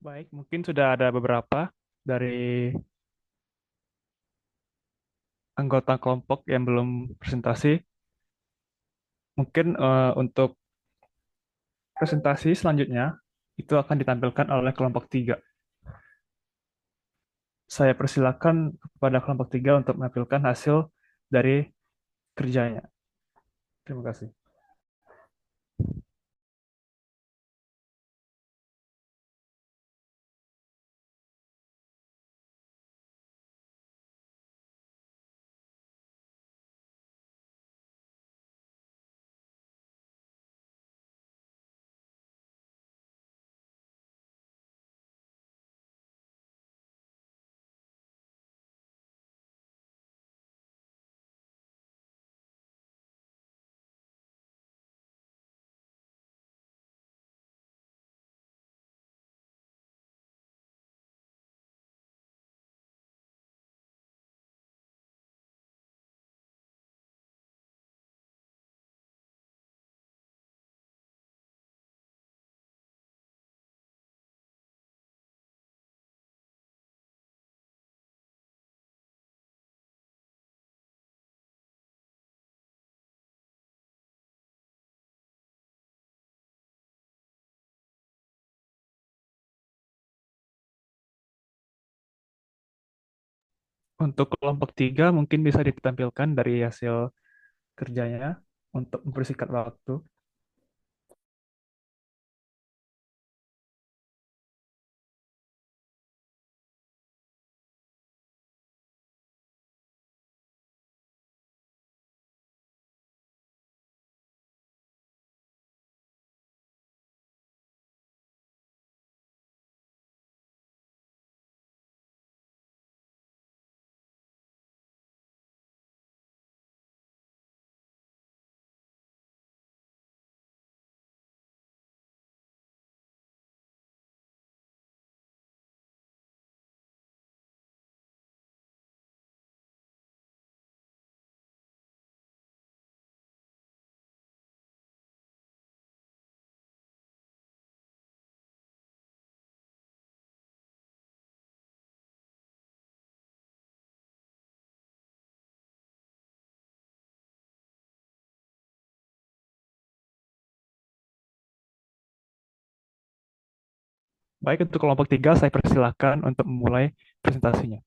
Baik, mungkin sudah ada beberapa dari anggota kelompok yang belum presentasi. Mungkin untuk presentasi selanjutnya itu akan ditampilkan oleh kelompok 3. Saya persilakan kepada kelompok 3 untuk menampilkan hasil dari kerjanya. Terima kasih. Untuk kelompok 3 mungkin bisa ditampilkan dari hasil kerjanya untuk mempersingkat waktu. Baik, untuk kelompok 3 saya persilakan untuk memulai presentasinya.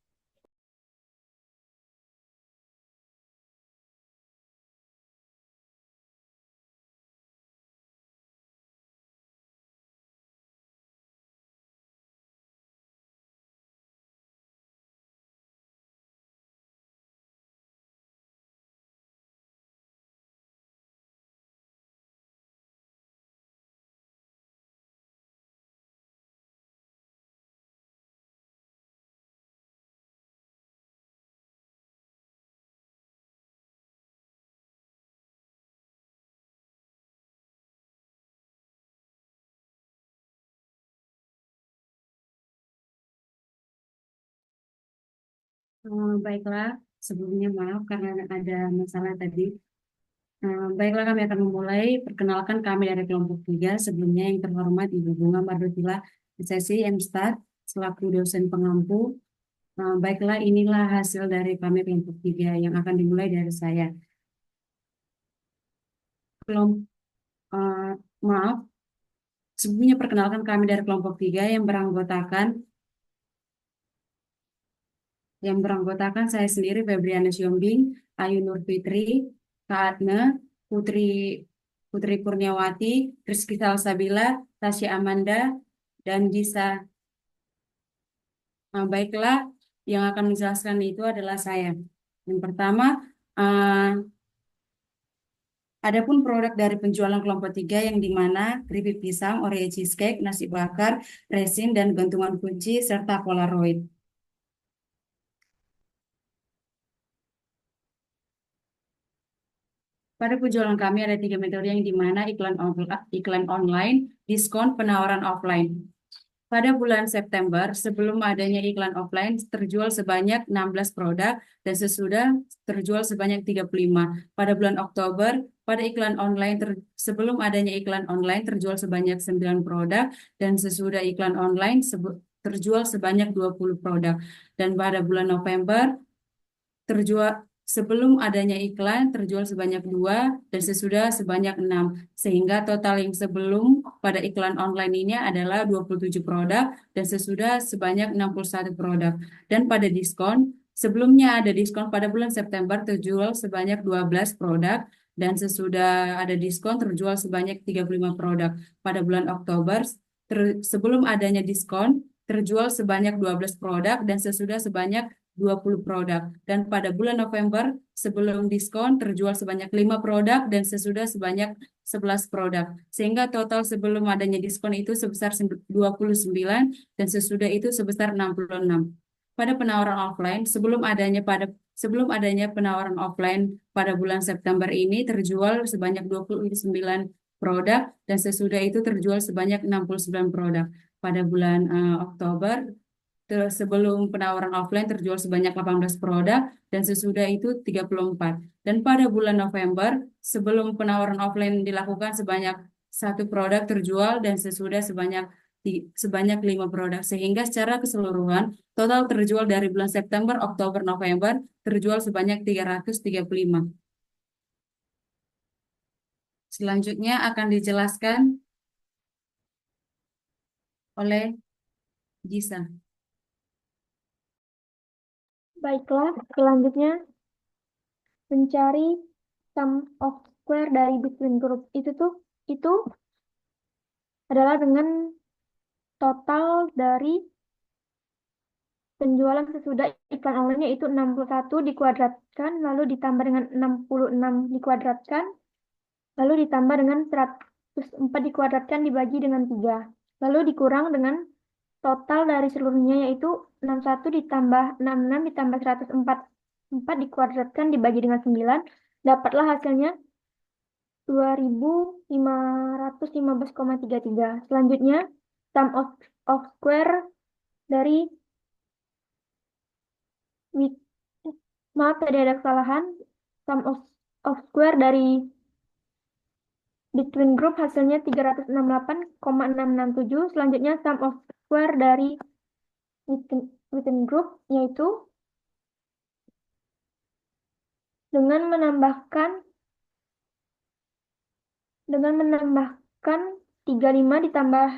Baiklah, sebelumnya maaf karena ada masalah tadi. Baiklah, kami akan memulai. Perkenalkan kami dari kelompok 3. Sebelumnya yang terhormat Ibu Bunga Mardutila SSI MSTAT selaku dosen pengampu. Baiklah, inilah hasil dari kami kelompok 3 yang akan dimulai dari saya. Kelompok, maaf, sebelumnya perkenalkan kami dari kelompok 3 yang beranggotakan saya sendiri Febriana Siombing, Ayu Nur Fitri, Kak Adne, Putri Putri Kurniawati, Rizky Salsabila, Tasya Amanda, dan Disa. Baiklah, yang akan menjelaskan itu adalah saya. Yang pertama, uh, adapun produk dari penjualan kelompok 3 yang di mana keripik pisang, Oreo cheesecake, nasi bakar, resin, dan gantungan kunci, serta Polaroid. Pada penjualan kami ada 3 metode yang di mana iklan online, diskon, penawaran offline. Pada bulan September, sebelum adanya iklan offline, terjual sebanyak 16 produk dan sesudah terjual sebanyak 35. Pada bulan Oktober, pada iklan online sebelum adanya iklan online terjual sebanyak 9 produk dan sesudah iklan online terjual sebanyak 20 produk. Dan pada bulan November terjual sebelum adanya iklan terjual sebanyak 2 dan sesudah sebanyak 6 sehingga total yang sebelum pada iklan online ini adalah 27 produk dan sesudah sebanyak 61 produk. Dan pada diskon sebelumnya ada diskon pada bulan September terjual sebanyak 12 produk dan sesudah ada diskon terjual sebanyak 35 produk. Pada bulan Oktober sebelum adanya diskon terjual sebanyak 12 produk dan sesudah sebanyak 20 produk. Dan pada bulan November, sebelum diskon, terjual sebanyak 5 produk dan sesudah sebanyak 11 produk. Sehingga total sebelum adanya diskon itu sebesar 29 dan sesudah itu sebesar 66. Pada penawaran offline, sebelum adanya penawaran offline pada bulan September ini terjual sebanyak 29 produk dan sesudah itu terjual sebanyak 69 produk. Pada bulan Oktober sebelum penawaran offline terjual sebanyak 18 produk dan sesudah itu 34. Dan pada bulan November, sebelum penawaran offline dilakukan sebanyak 1 produk terjual dan sesudah sebanyak 5 produk. Sehingga secara keseluruhan total terjual dari bulan September, Oktober, November terjual sebanyak 335. Selanjutnya akan dijelaskan oleh Gisa. Baiklah, selanjutnya mencari sum of square dari between group. Itu adalah dengan total dari penjualan sesudah iklan online yaitu 61 dikuadratkan, lalu ditambah dengan 66 dikuadratkan, lalu ditambah dengan 104 dikuadratkan dibagi dengan 3. Lalu dikurang dengan total dari seluruhnya yaitu 61 ditambah 66 ditambah 104 dikuadratkan dibagi dengan 9. Dapatlah hasilnya 2515,33. Selanjutnya, sum of square dari maaf tadi ada kesalahan. Sum of square dari between group hasilnya 368,667. Selanjutnya sum of square dari within group yaitu dengan menambahkan 35 ditambah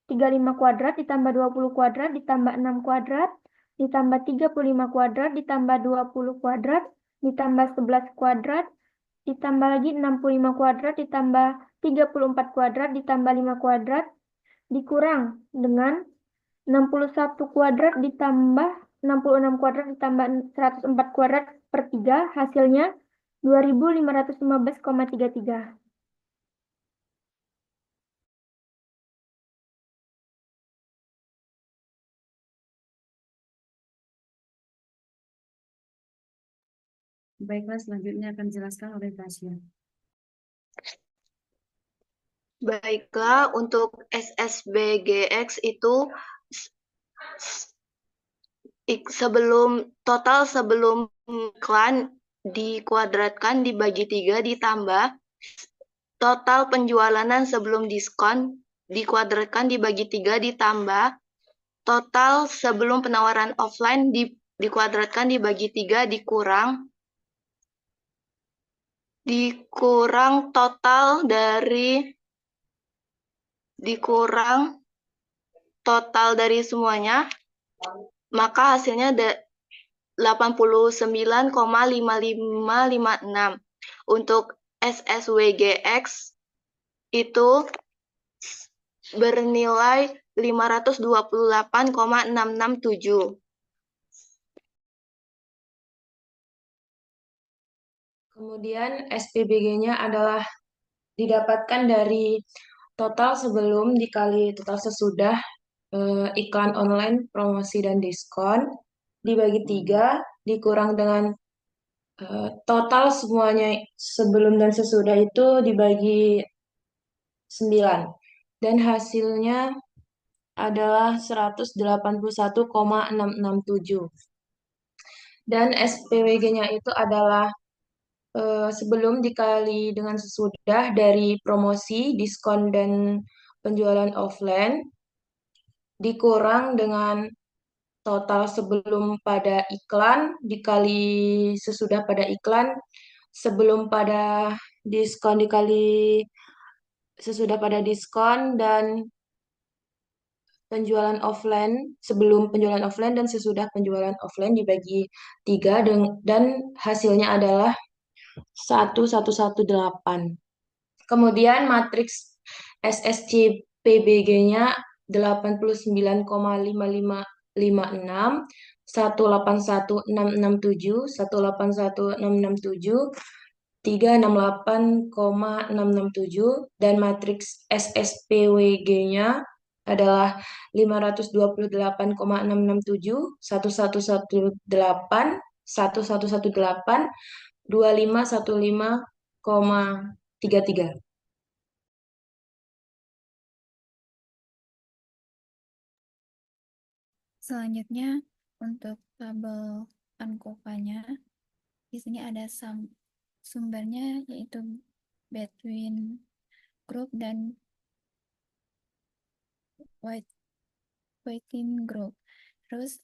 35 kuadrat ditambah 20 kuadrat ditambah 6 kuadrat ditambah 35 kuadrat ditambah 20 kuadrat ditambah 11 kuadrat ditambah lagi 65 kuadrat ditambah 34 kuadrat ditambah 5 kuadrat dikurang dengan 61 kuadrat ditambah 66 kuadrat ditambah 104 kuadrat per 3 hasilnya 2515,33. Baiklah, selanjutnya akan dijelaskan oleh Tasya. Baiklah, untuk SSBGX itu sebelum iklan dikuadratkan dibagi 3 ditambah total penjualan sebelum diskon dikuadratkan dibagi 3 ditambah total sebelum penawaran offline dikuadratkan dibagi 3 dikurang total dari semuanya, maka hasilnya 89,5556. Untuk SSWGX itu bernilai 528,667. Kemudian SPBG-nya adalah didapatkan dari total sebelum dikali total sesudah iklan online, promosi, dan diskon, dibagi 3, dikurang dengan total semuanya sebelum dan sesudah itu dibagi 9. Dan hasilnya adalah 181,667. Dan SPWG-nya itu adalah sebelum dikali dengan sesudah dari promosi, diskon, dan penjualan offline, dikurang dengan total sebelum pada iklan, dikali sesudah pada iklan, sebelum pada diskon dikali sesudah pada diskon, dan penjualan offline, sebelum penjualan offline dan sesudah penjualan offline dibagi 3, dan hasilnya adalah 1118. Kemudian matriks SSC PBG-nya 89,5556, 181,667, 181,667, 368,667, dan matriks SSPWG-nya adalah 528,667, 1118, 1118, 2515,33. Selanjutnya untuk tabel Ankofa-nya, di sini ada sumbernya yaitu between group dan waiting group. Terus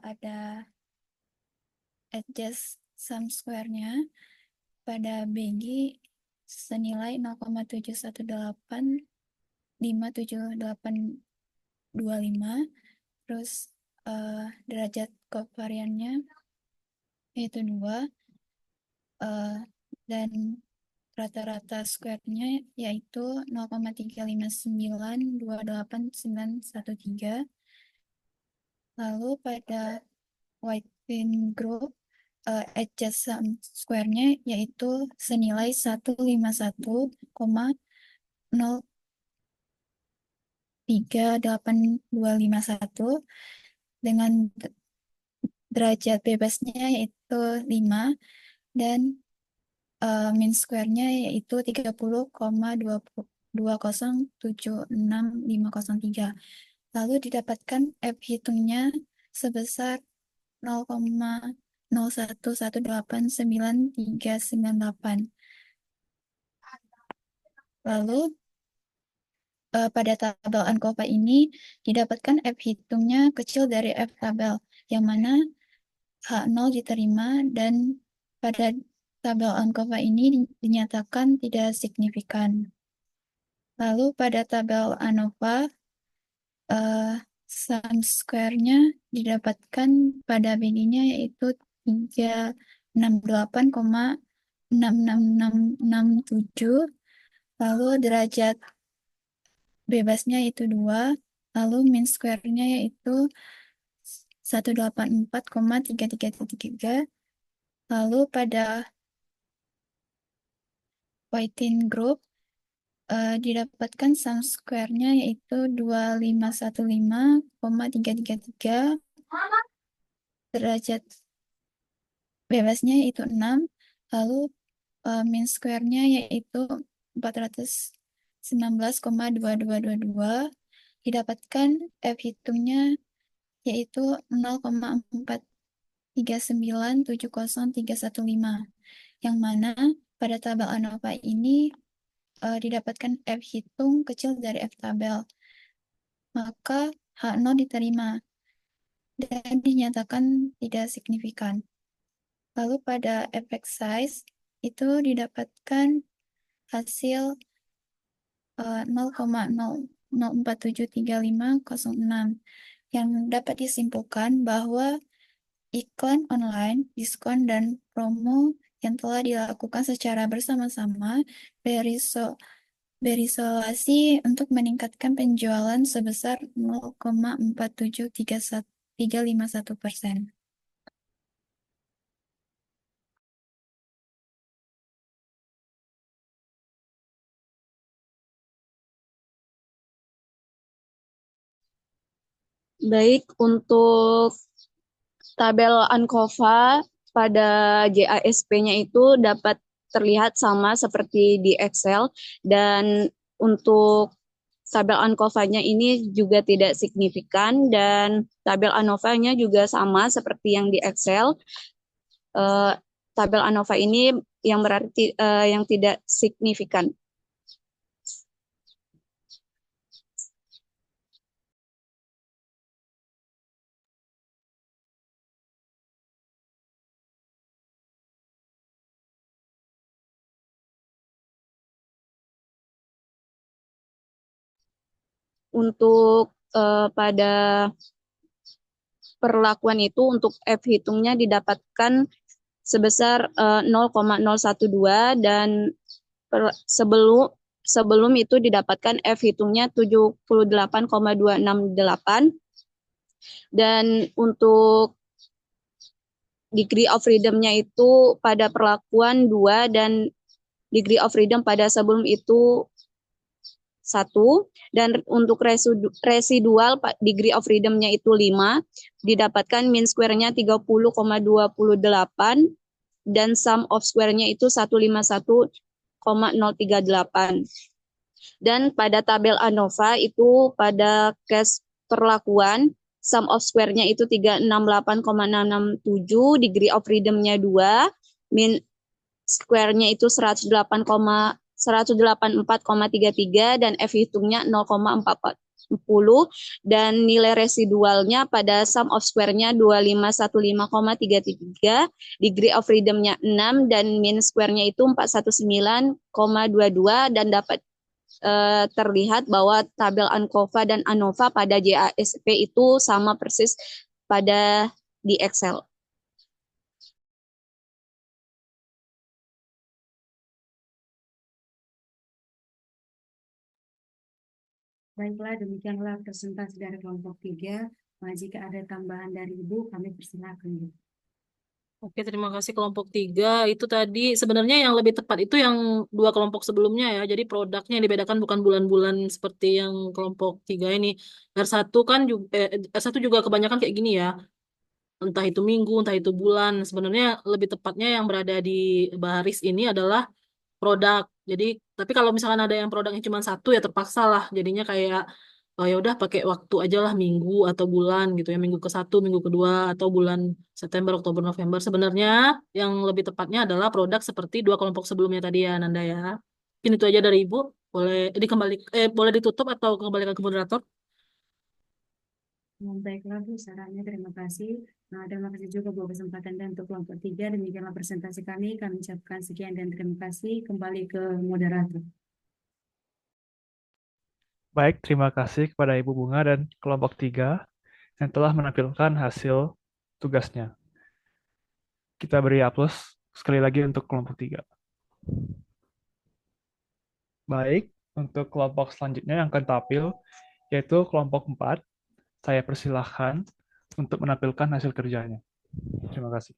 ada adjust sum square-nya pada BG senilai 0,71857,825. Terus derajat kovariannya yaitu 2, dan rata-rata square-nya yaitu 0,35928,913. Lalu pada within group adjust sum square-nya yaitu senilai 151,038,251 dengan derajat bebasnya yaitu 5 dan mean square-nya yaitu 30,2076,503. Lalu didapatkan F hitungnya sebesar 0,01189,398. Lalu pada tabel Ankofa ini didapatkan F hitungnya kecil dari F tabel, yang mana H0 diterima, dan pada tabel Ankofa ini dinyatakan tidak signifikan. Lalu pada tabel ANOVA, sum square-nya didapatkan pada BG-nya yaitu 368,66667, lalu derajat bebasnya yaitu 2, lalu mean square-nya yaitu 184,3333. Lalu pada waiting group didapatkan sum square-nya yaitu 2515,333, derajat bebasnya yaitu 6, lalu mean square-nya yaitu 419,2222, didapatkan F hitungnya yaitu 0,43970,315, yang mana pada tabel ANOVA ini didapatkan F hitung kecil dari F tabel, maka H0 diterima dan dinyatakan tidak signifikan. Lalu pada effect size itu didapatkan hasil 0,00473506, yang dapat disimpulkan bahwa iklan online, diskon, dan promo yang telah dilakukan secara bersama-sama berisolasi untuk meningkatkan penjualan sebesar 0,4731,351%. Baik, untuk tabel Ankofa pada JASP-nya itu dapat terlihat sama seperti di Excel, dan untuk tabel Ankofa-nya ini juga tidak signifikan, dan tabel ANOVA-nya juga sama seperti yang di Excel. tabel ANOVA ini yang berarti yang tidak signifikan. Untuk pada perlakuan itu untuk F hitungnya didapatkan sebesar 0,012 dan sebelum itu didapatkan F hitungnya 78,268 dan untuk degree of freedom-nya itu pada perlakuan 2 dan degree of freedom pada sebelum itu 1 dan untuk residual degree of freedom-nya itu 5 didapatkan mean square-nya 30,28 dan sum of square-nya itu 151,038. Dan pada tabel ANOVA itu pada case perlakuan sum of square-nya itu 368,667, degree of freedom-nya 2, mean square-nya itu 184,33 dan F hitungnya 0,440 dan nilai residualnya pada sum of square-nya 2515,33, degree of freedom-nya 6 dan mean square-nya itu 419,22 dan dapat terlihat bahwa tabel ANCOVA dan ANOVA pada JASP itu sama persis pada di Excel. Baiklah, demikianlah presentasi dari kelompok 3. Jika ada tambahan dari Ibu, kami persilakan, Bu. Oke, terima kasih kelompok 3. Itu tadi sebenarnya yang lebih tepat itu yang 2 kelompok sebelumnya ya. Jadi produknya yang dibedakan bukan bulan-bulan seperti yang kelompok 3 ini. R1 kan juga, R1 juga kebanyakan kayak gini ya. Entah itu minggu, entah itu bulan. Sebenarnya lebih tepatnya yang berada di baris ini adalah produk. Jadi, tapi kalau misalkan ada yang produknya cuma satu ya terpaksa lah. Jadinya kayak oh ya udah pakai waktu aja lah minggu atau bulan gitu ya, minggu ke-1, minggu kedua atau bulan September, Oktober, November. Sebenarnya yang lebih tepatnya adalah produk seperti 2 kelompok sebelumnya tadi ya Nanda ya. Mungkin itu aja dari Ibu. Boleh ditutup atau kembalikan ke moderator? Baiklah, Bu, sarannya terima kasih. Terima kasih juga buat kesempatan dan untuk kelompok 3. Demikianlah presentasi kami. Kami ucapkan sekian dan terima kasih. Kembali ke moderator. Baik, terima kasih kepada Ibu Bunga dan kelompok 3 yang telah menampilkan hasil tugasnya. Kita beri aplaus sekali lagi untuk kelompok 3. Baik, untuk kelompok selanjutnya yang akan tampil, yaitu kelompok 4. Saya persilahkan untuk menampilkan hasil kerjanya. Terima kasih.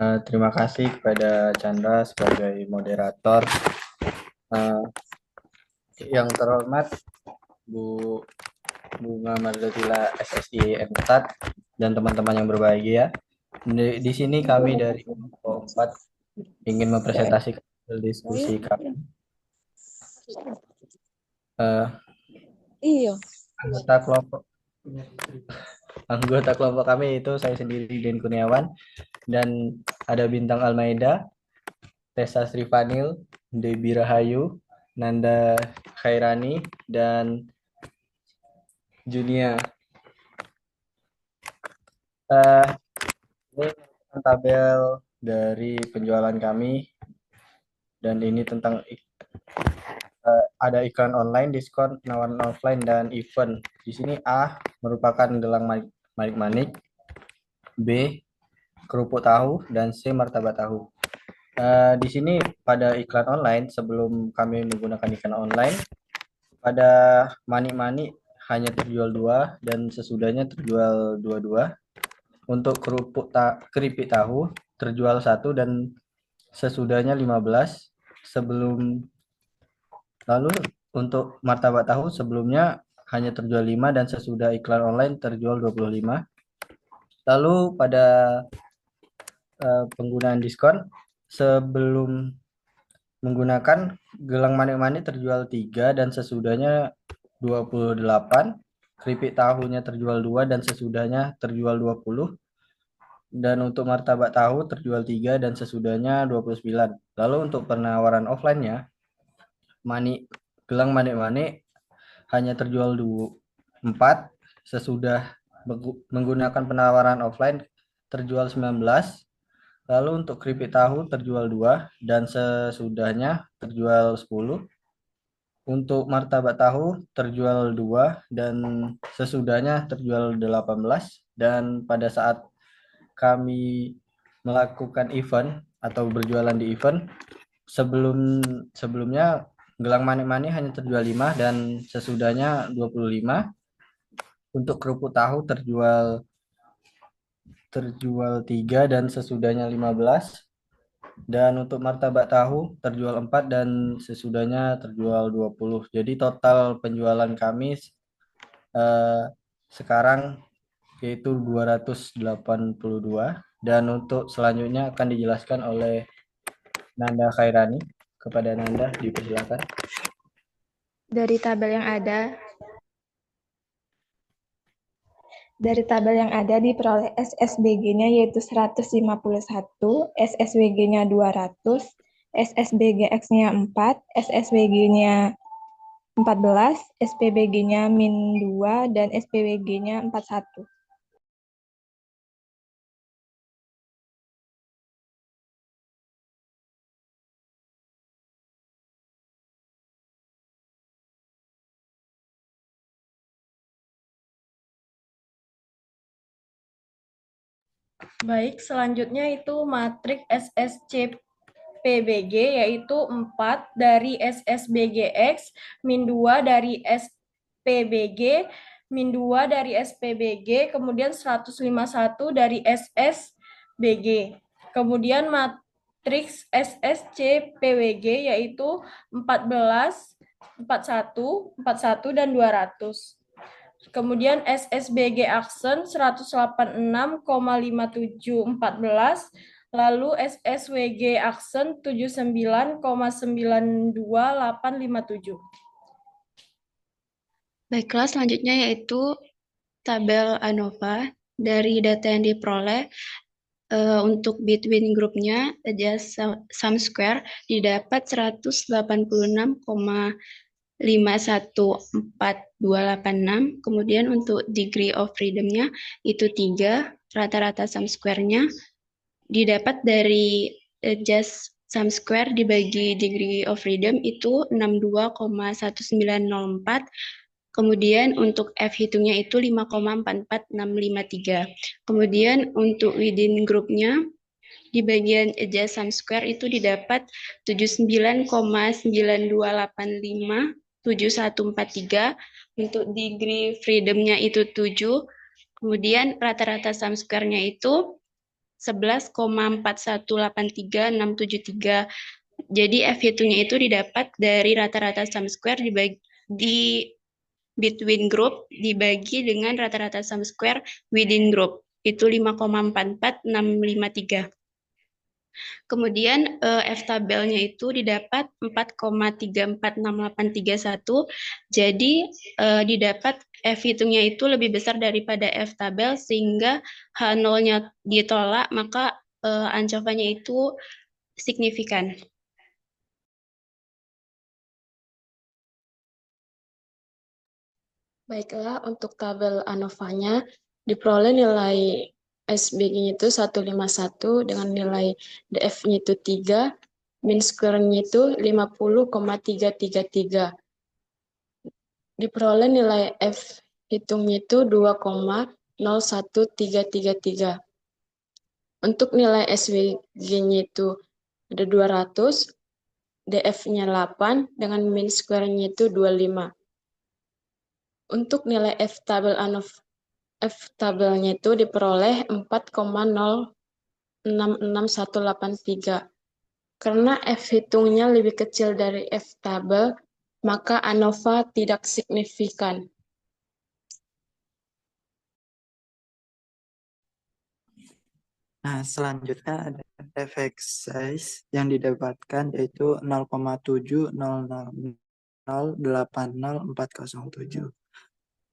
Terima kasih kepada Chandra sebagai moderator. Yang terhormat Bu Bunga Mardotila SSI M4 dan teman-teman yang berbahagia. Di sini kami dari kelompok 4 ingin mempresentasikan diskusi kami. Anggota kelompok kami itu saya sendiri Den Kurniawan dan ada Bintang Almaida, Tessa Srifanil, Debi Rahayu, Nanda Khairani, dan Junia. Ini tabel dari penjualan kami dan ini tentang ada iklan online, diskon, penawaran offline, dan event. Di sini A merupakan gelang manik-manik, B kerupuk tahu, dan C martabak tahu. Di sini pada iklan online, sebelum kami menggunakan iklan online, pada manik-manik hanya terjual 2 dan sesudahnya terjual 22. Untuk keripik tahu terjual 1 dan sesudahnya 15. Lalu untuk martabak tahu sebelumnya hanya terjual 5 dan sesudah iklan online terjual 25. Lalu pada penggunaan diskon sebelum menggunakan gelang manik-manik terjual 3 dan sesudahnya 28. Keripik tahunya terjual 2 dan sesudahnya terjual 20. Dan untuk martabak tahu terjual 3 dan sesudahnya 29. Lalu untuk penawaran offline-nya, gelang manik-manik hanya terjual 4, sesudah menggunakan penawaran offline terjual 19. Lalu untuk keripik tahu terjual 2 dan sesudahnya terjual 10. Untuk martabak tahu terjual 2 dan sesudahnya terjual 18. Dan pada saat kami melakukan event atau berjualan di event, sebelumnya gelang manik-manik hanya terjual 5 dan sesudahnya 25. Untuk kerupuk tahu terjual 3 dan sesudahnya 15. Dan untuk martabak tahu terjual 4 dan sesudahnya terjual 20. Jadi total penjualan kami sekarang yaitu 282. Dan untuk selanjutnya akan dijelaskan oleh Nanda Khairani. Kepada Nanda dipersilakan. Dari tabel yang ada diperoleh SSBG-nya yaitu 151, SSWG-nya 200, SSBGX-nya 4, SSWG-nya 14, SPBG-nya -2, dan SPWG-nya 41. Baik, selanjutnya itu matriks SSCPBG yaitu 4 dari SSBGX, -2 dari SPBG, -2 dari SPBG, kemudian 151 dari SSBG. Kemudian matriks SSCPWG yaitu 14, 41, 41, dan 200. Kemudian SSBG Aksen 186,5714, lalu SSWG Aksen 79,92857. Baiklah, selanjutnya yaitu tabel ANOVA. Dari data yang diperoleh untuk between grupnya aja sum square didapat 180,514,286. Kemudian untuk degree of freedom-nya itu 3, rata-rata sum square-nya didapat dari just sum square dibagi degree of freedom itu 62,1904. Kemudian untuk F hitungnya itu 5,44653. Kemudian untuk within grupnya di bagian adjust sum square itu didapat 79,92857143. Untuk degree freedom-nya itu 7. Kemudian rata-rata sum square-nya itu 11,4183673. Jadi F hitungnya itu didapat dari rata-rata sum square di between group dibagi dengan rata-rata sum square within group. Itu 5,44653. Kemudian F tabelnya itu didapat 4,346831. Jadi didapat F hitungnya itu lebih besar daripada F tabel sehingga H0-nya ditolak, maka ancamannya itu signifikan. Baiklah, untuk tabel ANOVA-nya diperoleh nilai SBG-nya itu 151 dengan nilai DF-nya itu 3, mean square-nya itu 50,333. Diperoleh nilai F hitungnya itu 2,01333. Untuk nilai SWG-nya itu ada 200, DF-nya 8 dengan mean square-nya itu 25. Untuk nilai F tabelnya itu diperoleh 4,066183. Karena F hitungnya lebih kecil dari F tabel, maka ANOVA tidak signifikan. Nah, selanjutnya ada efek size yang didapatkan yaitu 0,700080407.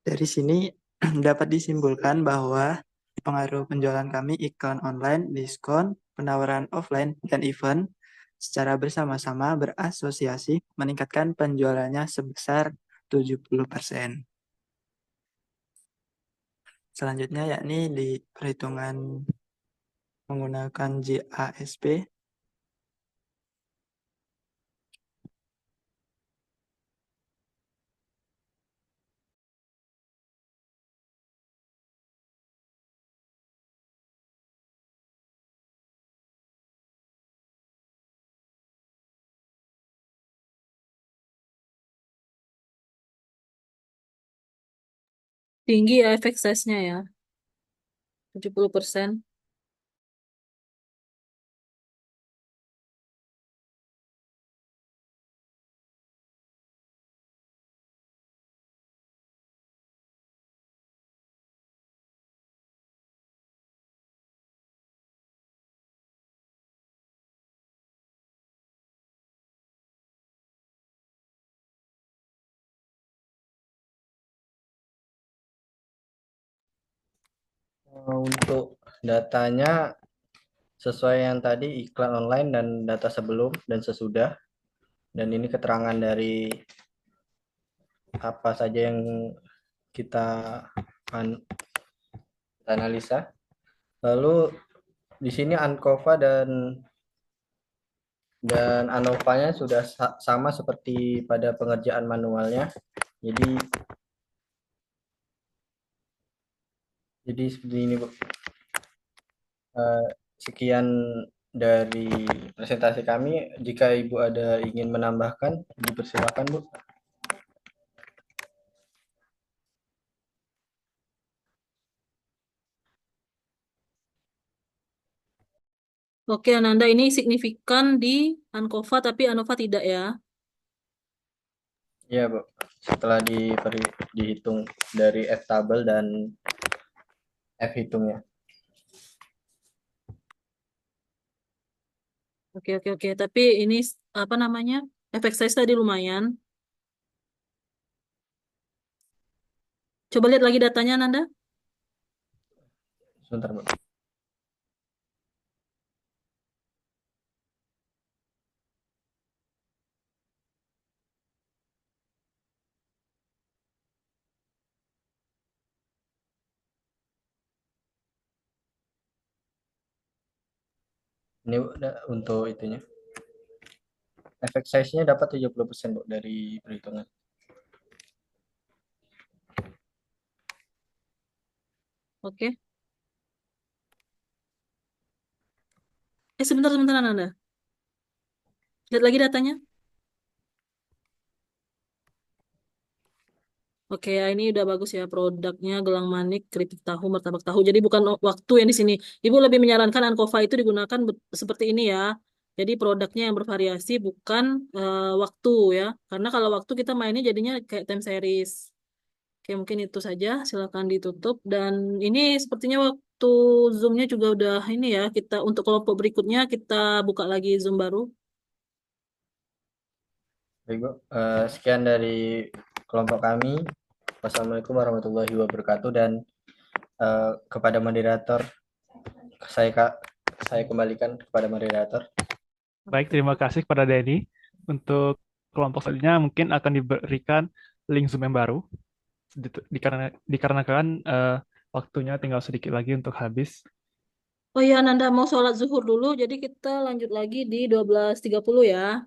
Dari sini dapat disimpulkan bahwa pengaruh penjualan kami iklan online, diskon, penawaran offline, dan event secara bersama-sama berasosiasi meningkatkan penjualannya sebesar 70%. Selanjutnya yakni di perhitungan menggunakan JASP. Tinggi ya efek size-nya ya. 70%. Untuk datanya sesuai yang tadi iklan online dan data sebelum dan sesudah. Dan ini keterangan dari apa saja yang kita analisa. Lalu di sini ANCOVA dan ANOVA-nya sudah sama seperti pada pengerjaan manualnya. Jadi seperti ini, Bu. Sekian dari presentasi kami. Jika Ibu ada ingin menambahkan, dipersilakan, Bu. Oke, Ananda, ini signifikan di ANCOVA tapi ANOVA tidak ya. Iya, Bu. Setelah dihitung dari F tabel dan F hitungnya. Oke. Tapi ini apa namanya? Efek size tadi lumayan. Coba lihat lagi datanya, Nanda. Sebentar, Bu. Ini untuk itunya. Efek size-nya dapat 70%, Bu, dari perhitungan. Oke. Sebentar, Nanda. Lihat lagi datanya. Oke, ya ini udah bagus ya produknya gelang manik, keripik tahu, martabak tahu. Jadi bukan waktu yang di sini. Ibu lebih menyarankan ANCOVA itu digunakan seperti ini ya. Jadi produknya yang bervariasi bukan waktu ya. Karena kalau waktu kita mainnya jadinya kayak time series. Oke, mungkin itu saja. Silakan ditutup. Dan ini sepertinya waktu Zoom-nya juga udah ini ya. Kita untuk kelompok berikutnya kita buka lagi Zoom baru. Baik, Bu. Sekian dari kelompok kami. Wassalamualaikum warahmatullahi wabarakatuh. Dan kepada moderator, saya kembalikan kepada moderator. Baik, terima kasih kepada Denny. Untuk kelompok selanjutnya mungkin akan diberikan link Zoom yang baru. Dikarenakan waktunya tinggal sedikit lagi untuk habis. Oh iya, Nanda mau sholat zuhur dulu. Jadi kita lanjut lagi di 12.30 ya.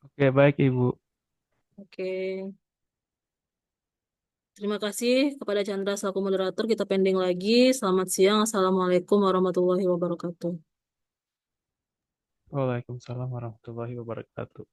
Oke, baik Ibu. Oke. Terima kasih kepada Chandra selaku moderator. Kita pending lagi. Selamat siang. Assalamualaikum warahmatullahi wabarakatuh. Waalaikumsalam warahmatullahi wabarakatuh.